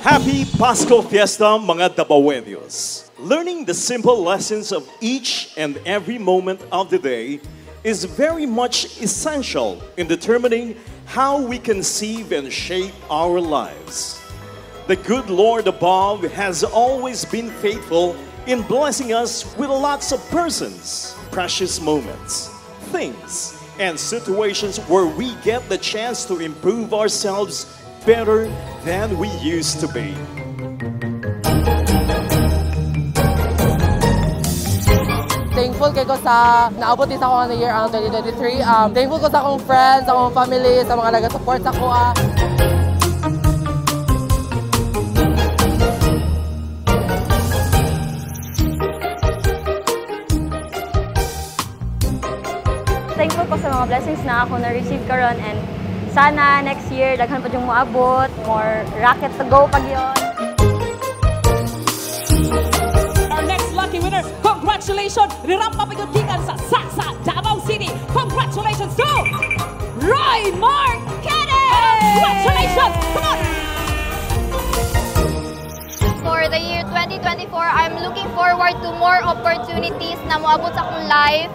Happy Pasko Fiesta, mga Dabaweños! Learning the simple lessons of each and every moment of the day is very much essential in determining how we conceive and shape our lives. The good Lord above has always been faithful in blessing us with lots of persons, precious moments, things, and situations where we get the chance to improve ourselves better than we used to be. Thankful kay ko sa naabot din ako ng year 2023. Thankful ko sa akong friends, sa akong family, sa mga nag-support sa ko. Thankful ko sa mga blessings na ako na-receive karon, and sana next year daghan pa yung moabot, more rocket to go pag yun. Our next lucky winner, congratulations! Rirampa pagkutikan sa Saksa, Davao City. Congratulations to Roy Marquez! Congratulations! Come on! For the year 2024, I'm looking forward to more opportunities na moabot sa akong life.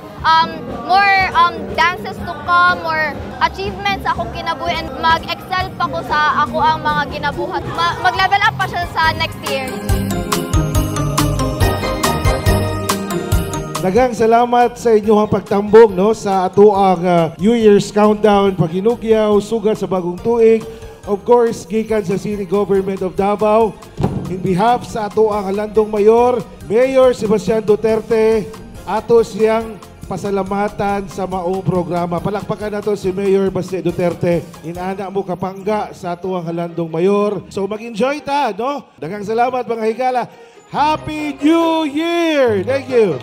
More dances to come, more achievements sa akong kinabuhi, and mag-excel pa ko sa ako ang mga ginabuhat. Mag-level up pa siya sa next year. Daghang salamat sa inyong pagtambong sa ato ang New Year's countdown, paghinugyaw, sugat sa bagong tuig. Of course, gikan sa City Government of Davao. In behalf sa ato ang Halandong Mayor, Mayor Sebastian Duterte, ato siyang pasalamatan sa maong programa. Palakpakan nato si Mayor Baste Duterte. Inana mo kapangga sa ato ang Halandong Mayor. So mag-enjoy ta, no? Daghang salamat mga higala. Happy New Year! Thank you!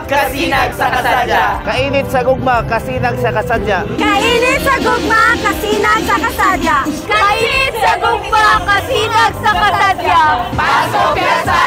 Kasinag sa kasadya. Kainit sa gugma, kasinag sa kasadya. Kainit sa gugma, kasinag sa kasadya. Kainit sa gugma, kasinag sa kasadya. Pasko Fiesta